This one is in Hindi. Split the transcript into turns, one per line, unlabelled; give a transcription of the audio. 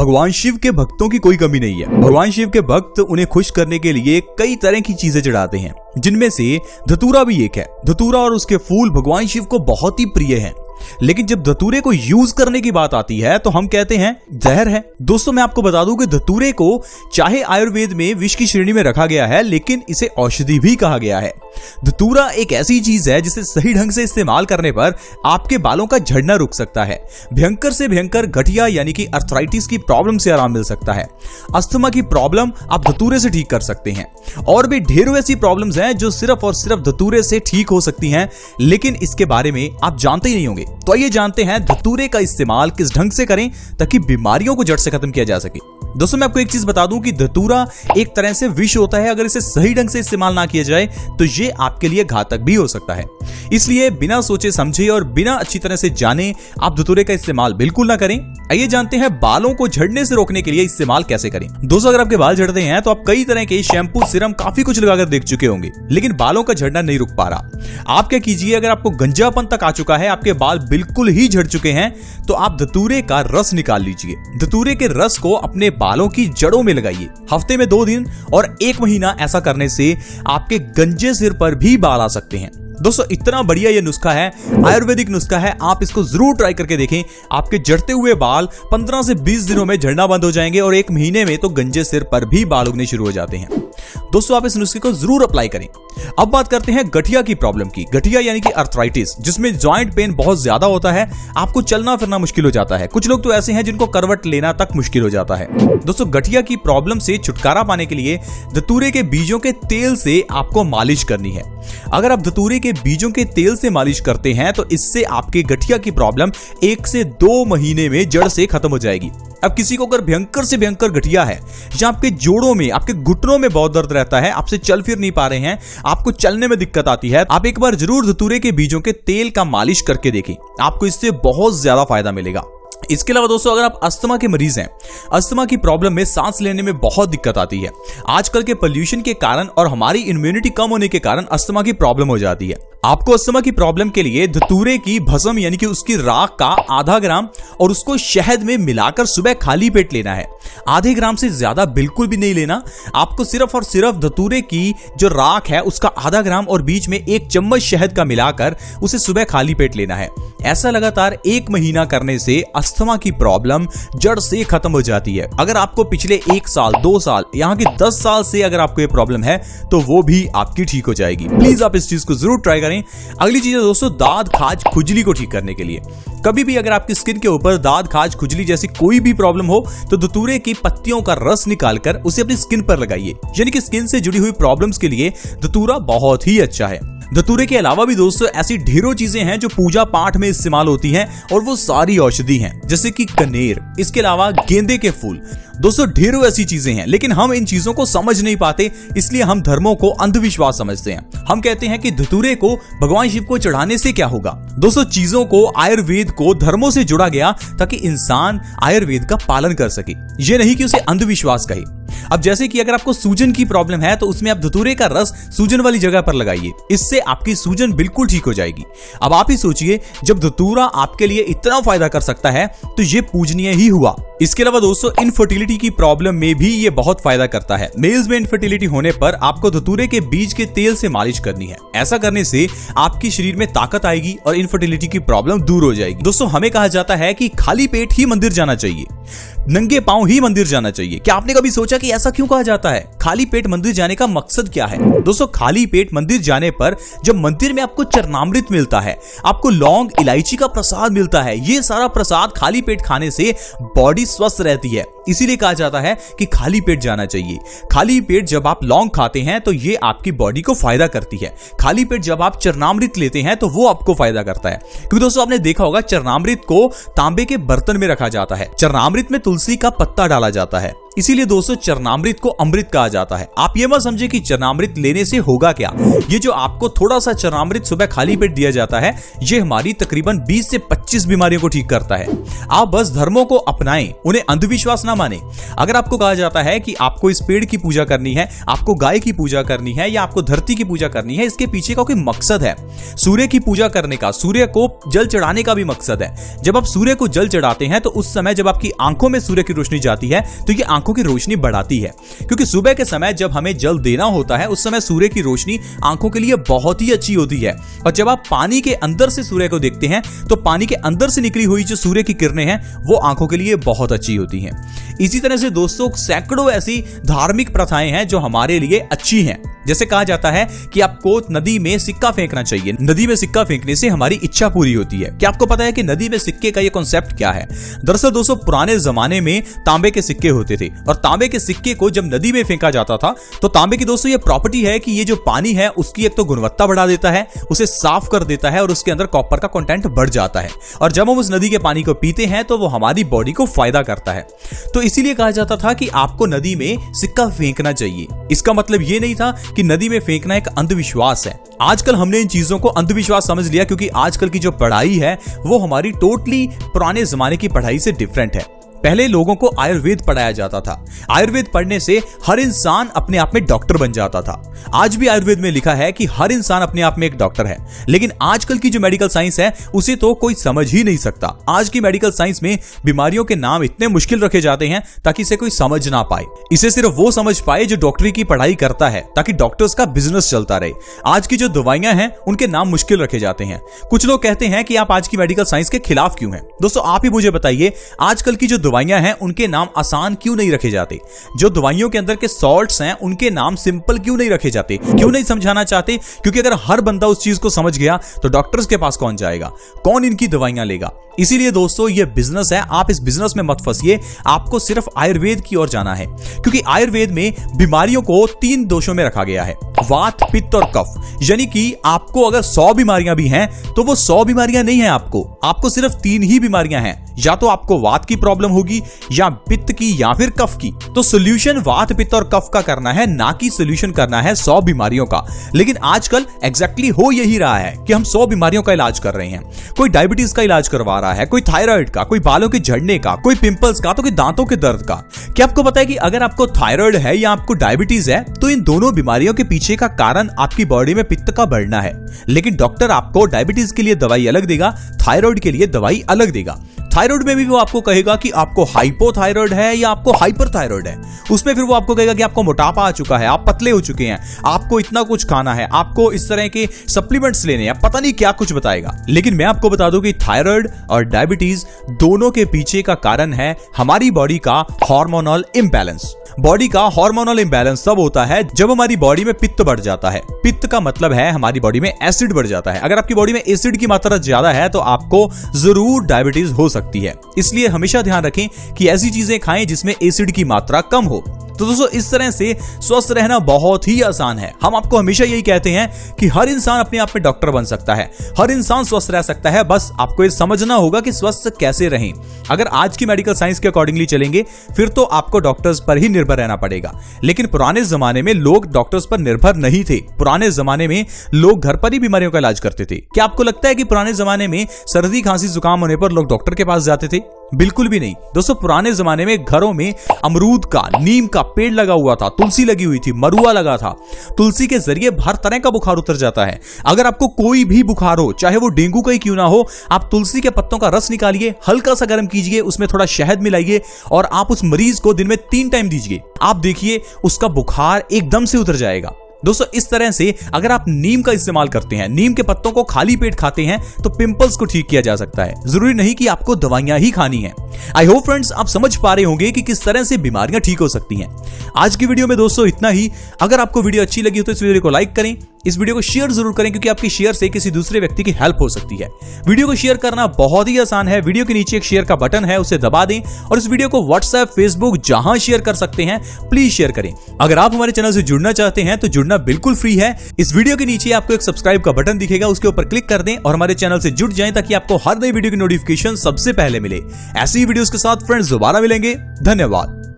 भगवान शिव के भक्तों की कोई कमी नहीं है। भगवान शिव के भक्त उन्हें खुश करने के लिए कई तरह की चीजें चढ़ाते हैं, जिनमें से धतूरा भी एक है। धतूरा और उसके फूल भगवान शिव को बहुत ही प्रिय हैं। लेकिन जब धतूरे को यूज करने की बात आती है तो हम कहते हैं जहर है। दोस्तों, मैं आपको बता दूं कि धतूरे को चाहे आयुर्वेद में विष की श्रेणी में रखा गया है, लेकिन इसे औषधि भी कहा गया है। धतूरा एक ऐसी चीज है जिसे सही ढंग से इस्तेमाल करने पर आपके बालों का झड़ना रुक सकता है। भयंकर से भयंकर गठिया यानी कि अर्थराइटिस की प्रॉब्लम से आराम मिल सकता है। अस्थमा की प्रॉब्लम आप धतूरे से ठीक कर सकते हैं। और भी ढेरों ऐसी प्रॉब्लम्स हैं जो सिर्फ और सिर्फ धतूरे से ठीक हो सकती हैं, लेकिन इसके बारे में आप जानते ही नहीं होंगे। तो आइए जानते हैं धतूरे का इस्तेमाल किस ढंग से करें ताकि बीमारियों को जड़ से खत्म किया जा सके। दोस्तों, मैं आपको एक चीज बता दूं कि धतूरा एक तरह से विष होता है। अगर इसे सही ढंग से इस्तेमाल ना किया जाए तो ये आपके लिए घातक भी हो सकता है। इसलिए बिना सोचे समझे और बिना अच्छी तरह से जाने आप धतूरे का इस्तेमाल बिल्कुल ना करें। आइए जानते हैं बालों को झड़ने से रोकने के लिए इस्तेमाल कैसे करें। दोस्तों, अगर आपके बाल झड़ते हैं तो आप कई तरह के शैम्पू, सीरम, काफी कुछ लगाकर देख चुके होंगे, लेकिन बालों का झड़ना नहीं रुक पा रहा। आप क्या कीजिए, अगर आपको गंजापन तक आ चुका है, आपके बाल बिल्कुल ही झड़ चुके हैं, तो आप धतूरे का रस निकाल लीजिए। धतूरे के रस को अपने बालों की जड़ों में लगाइए। हफ्ते में 2 दिन और 1 महीना ऐसा करने से आपके गंजे सिर पर भी बाल आ सकते हैं। दोस्तों, इतना बढ़िया ये नुस्खा है, आयुर्वेदिक नुस्खा है, आप इसको जरूर ट्राई करके देखें। आपके झड़ते हुए बाल 15 से 20 दिनों में झड़ना बंद हो जाएंगे और 1 महीने में तो गंजे सिर पर भी बाल उगने शुरू हो जाते हैं। दोस्तों, आप इस नुस्खे को जरूर अप्लाई करें। अब बात करते हैं गठिया की प्रॉब्लम की। गठिया यानी कि अर्थराइटिस, जिसमें जॉइंट पेन बहुत ज्यादा होता है, आपको चलना फिरना मुश्किल हो जाता है। कुछ लोग तो ऐसे हैं जिनको करवट लेना तक मुश्किल हो जाता है। दोस्तों, गठिया की प्रॉब्लम से छुटकारा पाने के लिए धतूरे के बीजों के तेल से आपको मालिश करनी है। अगर आप धतूरे के बीजों के तेल से मालिश करते हैं तो इससे आपके गठिया की प्रॉब्लम 1 से 2 महीने में जड़ से खत्म हो जाएगी। अब किसी को अगर भयंकर से भयंकर गठिया है, या आपके जोड़ों में, आपके घुटनों में बहुत दर्द रहता है, आपसे चल फिर नहीं पा रहे हैं, आपको चलने में दिक्कत आती है, आप एक बार जरूर धतूरे के बीजों के तेल का मालिश करके देखें। आपको इससे बहुत ज्यादा फायदा मिलेगा। इसके अलावा दोस्तों, अगर आप अस्थमा के मरीज हैं, अस्थमा की प्रॉब्लम में सांस लेने में बहुत दिक्कत आती है। आजकल के पोल्यूशन के कारण और हमारी इम्यूनिटी कम होने के कारण अस्थमा की प्रॉब्लम हो जाती है। आपको अस्थमा की प्रॉब्लम के लिए धतूरे की भस्म यानी कि उसकी राख का आधा ग्राम और उसको शहद में मिलाकर सुबह खाली पेट लेना है। आधे ग्राम से ज्यादा बिल्कुल भी नहीं लेना। आपको सिर्फ और सिर्फ धतूरे की जो राख है उसका आधा ग्राम और बीच में 1 चम्मच शहद का मिलाकर उसे सुबह खाली पेट लेना है। ऐसा लगातार 1 महीना करने से अस्थमा की प्रॉब्लम जड़ से खत्म हो जाती है। अगर आपको पिछले 1 साल, 2 साल, यहाँ की 10 साल से अगर आपको ये प्रॉब्लम है तो वो भी आपकी ठीक हो जाएगी। प्लीज आप इस चीज को जरूर ट्राई करें। अगली चीज है दोस्तों, दाद, खाज, खुजली को ठीक करने के लिए। कभी भी अगर आपकी स्किन के ऊपर दाद, खाज, खुजली जैसी कोई भी प्रॉब्लम हो तो धतूरे की पत्तियों का रस निकालकर उसे अपनी स्किन पर लगाइए। यानी कि स्किन से जुड़ी हुई प्रॉब्लम्स के लिए धतूरा बहुत ही अच्छा है। धतूरे के अलावा भी दोस्तों ऐसी ढेरों चीजें हैं जो पूजा पाठ में इस्तेमाल होती हैं और वो सारी औषधि हैं, जैसे कि कनेर, इसके अलावा गेंदे के फूल। दोस्तों, ढेरों ऐसी चीजें हैं, लेकिन हम इन चीजों को समझ नहीं पाते, इसलिए हम धर्मों को अंधविश्वास समझते हैं। हम कहते हैं कि धतूरे को भगवान शिव को चढ़ाने से क्या होगा। दोस्तों, चीजों को, आयुर्वेद को धर्मों से जोड़ा गया ताकि इंसान आयुर्वेद का पालन कर सके, ये नहीं कि उसे अंधविश्वास कहे। अब जैसे कि अगर आपको सूजन की प्रॉब्लम है तो उसमें आप धतूरे का रस सूजन वाली जगह पर लगाइए, इससे आपकी सूजन बिल्कुल ठीक हो जाएगी। अब आप ही सोचिए, जब धतूरा आपके लिए इतना फायदा कर सकता है तो ये पूजनीय ही हुआ। इसके अलावा दोस्तों, इनफर्टिलिटी की प्रॉब्लम में भी ये बहुत फायदा करता है। मेल्स में इनफर्टिलिटी होने पर आपको धतूरे के बीज के तेल से मालिश करनी है। ऐसा करने से आपके शरीर में ताकत आएगी और इनफर्टिलिटी की प्रॉब्लम दूर हो जाएगी। दोस्तों, हमें कहा जाता है कि खाली पेट ही मंदिर जाना चाहिए, नंगे पांव ही मंदिर जाना चाहिए। क्या आपने कभी सोचा कि ऐसा क्यों कहा जाता है? खाली पेट मंदिर जाने का मकसद क्या है? दोस्तों, खाली पेट मंदिर जाने पर जब मंदिर में आपको चरणामृत मिलता है, आपको लौंग, इलायची का प्रसाद मिलता है, ये सारा प्रसाद खाली पेट खाने से बॉडी स्वस्थ रहती है। इसीलिए कहा जाता है कि खाली पेट जाना चाहिए। खाली पेट जब आप लौंग खाते हैं तो ये आपकी बॉडी को फायदा करती है। खाली पेट जब आप चरणामृत लेते हैं तो वो आपको फायदा करता है। क्योंकि दोस्तों, आपने देखा होगा चरणामृत को तांबे के बर्तन में रखा जाता है। चरणामृत में तुलसी का पत्ता डाला जाता है इसीलिए दोस्तों चरणामृत को अमृत कहा जाता है। आप ये मत समझे कि चरणामृत लेने से होगा क्या। ये जो आपको थोड़ा सा चरणामृत सुबह खाली पेट दिया जाता है, ये हमारी तकरीबन 20 से 25 बीमारियों को ठीक करता है। आप बस धर्मों को अपनाएं, उन्हें अंधविश्वास ना माने। अगर आपको कहा जाता है कि आपको इस पेड़ की पूजा करनी है, आपको गाय की पूजा करनी है या आपको धरती की पूजा करनी है, इसके पीछे का कोई मकसद है। सूर्य की पूजा करने का, सूर्य को जल चढ़ाने का भी मकसद है। जब आप सूर्य को जल चढ़ाते हैं तो उस समय जब आपकी आंखों में सूर्य की रोशनी जाती है तो ये आंखों की रोशनी बढ़ाती है, क्योंकि सुबह के समय जब हमें जल देना होता है उस समय सूर्य की रोशनी आंखों के लिए बहुत ही अच्छी होती है। और जब आप पानी के अंदर से सूर्य को देखते हैं तो पानी के अंदर से निकली हुई जो सूर्य की किरणें हैं वो आंखों के लिए बहुत अच्छी होती हैं। इसी तरह से दोस्तों सैकड़ों ऐसी धार्मिक प्रथाएं हैं जो हमारे लिए अच्छी हैं। जैसे कहा जाता है कि आपको नदी में सिक्का फेंकना चाहिए। नदी में सिक्का फेंकने से हमारी इच्छा पूरी होती है। क्या आपको पता है कि नदी में सिक्के का ये कॉन्सेप्ट क्या है? दरअसल दोस्तों पुराने जमाने में तांबे के सिक्के होते थे और तांबे के सिक्के को जब नदी में फेंका जाता था तो तांबे की दोस्तों ये प्रॉपर्टी है कि ये जो पानी है उसकी एक तो गुणवत्ता बढ़ा देता है, उसे साफ कर देता है और उसके अंदर कॉपर का कंटेंट बढ़ जाता है। और जब हम उस नदी के पानी को पीते हैं तो वो हमारी बॉडी को फायदा करता है। तो इसीलिए कहा जाता था कि आपको नदी में सिक्का फेंकना चाहिए। इसका मतलब ये नहीं था कि नदी में फेंकना एक अंधविश्वास है। आजकल हमने इन चीजों को अंधविश्वास समझ लिया, क्योंकि आजकल की जो पढ़ाई है वो हमारी टोटली पुराने जमाने की पढ़ाई से डिफरेंट है। पहले लोगों को आयुर्वेद पढ़ाया जाता था। आयुर्वेद पढ़ने से हर इंसान अपने आप में डॉक्टर बन जाता था। आज भी आयुर्वेद में लिखा है कि हर इंसान अपने आप में एक डॉक्टर है, लेकिन आजकल की जो मेडिकल साइंस है उसे तो कोई समझ ही नहीं सकता। आज की मेडिकल साइंस में बीमारियों के नाम इतने मुश्किल रखे जाते हैं ताकि इसे कोई समझ ना पाए। इसे सिर्फ वो समझ पाए जो डॉक्टरी की पढ़ाई करता है, ताकि डॉक्टर्स का बिजनेस चलता रहे। आज की जो दवाइयां हैं उनके नाम मुश्किल रखे जाते हैं। कुछ लोग कहते हैं कि आप आज की मेडिकल साइंस के खिलाफ क्यों हैं। दोस्तों आप ही मुझे बताइए, आजकल की जो दवाइयां हैं उनके नाम आसान क्यों नहीं रखे जाते? जो दवाइयों के अंदर के सॉल्ट्स हैं उनके नाम सिंपल क्यों नहीं रखे जाते? क्यों नहीं समझाना चाहते? क्योंकि अगर हर बंदा उस चीज को समझ गया तो डॉक्टर्स के पास कौन जाएगा, कौन इनकी दवाइयां लेगा? इसीलिए दोस्तों ये बिजनेस है, आप इस बिजनेस में मत फंसिए। आपको सिर्फ आयुर्वेद की ओर जाना है, क्योंकि आयुर्वेद में बीमारियों को 3 दोषों में रखा गया है, वात, पित्त और कफ। यानी कि आपको अगर 100 बीमारियां भी हैं तो वो 100 बीमारियां नहीं है, आपको सिर्फ 3 ही बीमारियां हैं। या तो आपको वात की प्रॉब्लम होगी, या पित्त की, या फिर कफ की। तो सोल्यूशन वात, पित्त और कफ का करना है, ना कि सोल्यूशन करना है 100 बीमारियों का। लेकिन आजकल एग्जैक्टली हो यही रहा है कि हम 100 बीमारियों का इलाज कर रहे हैं। कोई डायबिटीज का इलाज करवा रहा है, कोई थायराइड का, कोई बालों के झड़ने का, कोई पिंपल्स का, तो कोई दांतों के दर्द का। क्या आपको पता है कि अगर आपको थायराइड है या आपको डायबिटीज है तो इन दोनों बीमारियों के पीछे का कारण आपकी बॉडी में पित्त का बढ़ना है। लेकिन डॉक्टर आपको डायबिटीज के लिए दवाई अलग देगा, थायराइड के लिए दवाई अलग देगा। थायराइड में भी वो आपको कहेगा कि आपको हाइपोथायराइड है या आपको हाइपरथायराइड है। उसमें फिर वो आपको कहेगा कि आपको मोटापा आ चुका है, आप पतले हो चुके हैं, आपको इतना कुछ खाना है, आपको इस तरह के सप्लीमेंट्स लेने हैं, पता नहीं क्या कुछ बताएगा। लेकिन मैं आपको बता दूं कि थायराइड और डायबिटीज दोनों के पीछे का कारण है हमारी बॉडी का हार्मोनल इंबैलेंस। बॉडी का हार्मोनल इंबैलेंस तब होता है जब हमारी बॉडी में पित्त बढ़ जाता है। पित्त का मतलब है हमारी बॉडी में एसिड बढ़ जाता है। अगर आपकी बॉडी में एसिड की मात्रा ज्यादा है तो आपको जरूर डायबिटीज हो सकती है। इसलिए हमेशा ध्यान रखें कि ऐसी चीजें खाएं जिसमें एसिड की मात्रा कम हो। तो दोस्तों इस तरह से स्वस्थ रहना बहुत ही आसान है। हम आपको हमेशा यही कहते हैं कि हर इंसान अपने आप में डॉक्टर बन सकता है, हर इंसान स्वस्थ रह सकता है। बस आपको ये समझना होगा कि स्वस्थ कैसे रहें। अगर आज की मेडिकल साइंस के अकॉर्डिंगली चलेंगे फिर तो आपको डॉक्टर्स पर ही निर्भर रहना पड़ेगा। लेकिन पुराने जमाने में लोग डॉक्टर्स पर निर्भर नहीं थे। पुराने जमाने में लोग घर पर ही बीमारियों का इलाज करते थे। क्या आपको लगता है कि पुराने जमाने में सर्दी, खांसी, जुकाम होने पर लोग डॉक्टर के पास जाते थे? बिल्कुल भी नहीं। दोस्तों पुराने जमाने में घरों में अमरूद का, नीम का पेड़ लगा हुआ था, तुलसी लगी हुई थी, मरुआ लगा था। तुलसी के जरिए हर तरह का बुखार उतर जाता है। अगर आपको कोई भी बुखार हो, चाहे वो डेंगू का ही क्यों ना हो, आप तुलसी के पत्तों का रस निकालिए, हल्का सा गर्म कीजिए, उसमें थोड़ा शहद मिलाइए और आप उस मरीज को दिन में 3 टाइम दीजिए। आप देखिए उसका बुखार एकदम से उतर जाएगा। दोस्तों इस तरह से अगर आप नीम का इस्तेमाल करते हैं, नीम के पत्तों को खाली पेट खाते हैं तो पिंपल्स को ठीक किया जा सकता है। जरूरी नहीं कि आपको दवाइयां ही खानी है। आई होप फ्रेंड्स आप समझ पा रहे होंगे कि किस तरह से बीमारियां ठीक हो सकती हैं। आज की वीडियो में दोस्तों इतना ही। अगर आपको वीडियो अच्छी लगी हो तो इस वीडियो को लाइक करें, इस वीडियो को शेयर जरूर करें, क्योंकि आपकी शेयर से किसी दूसरे व्यक्ति की हेल्प हो सकती है। वीडियो को शेयर करना बहुत ही आसान है। वीडियो के नीचे एक शेयर का बटन है, उसे दबा दें और इस वीडियो को व्हाट्सएप, फेसबुक जहां शेयर कर सकते हैं प्लीज शेयर करें। अगर आप हमारे चैनल से जुड़ना चाहते हैं तो जुड़ना बिल्कुल फ्री है। इस वीडियो के नीचे आपको एक सब्सक्राइब का बटन दिखेगा, उसके ऊपर क्लिक कर दें और हमारे चैनल से जुड़ जाएं ताकि आपको हर नई वीडियो की नोटिफिकेशन सबसे पहले मिले। ऐसी वीडियोस के साथ फ्रेंड्स दोबारा मिलेंगे। धन्यवाद।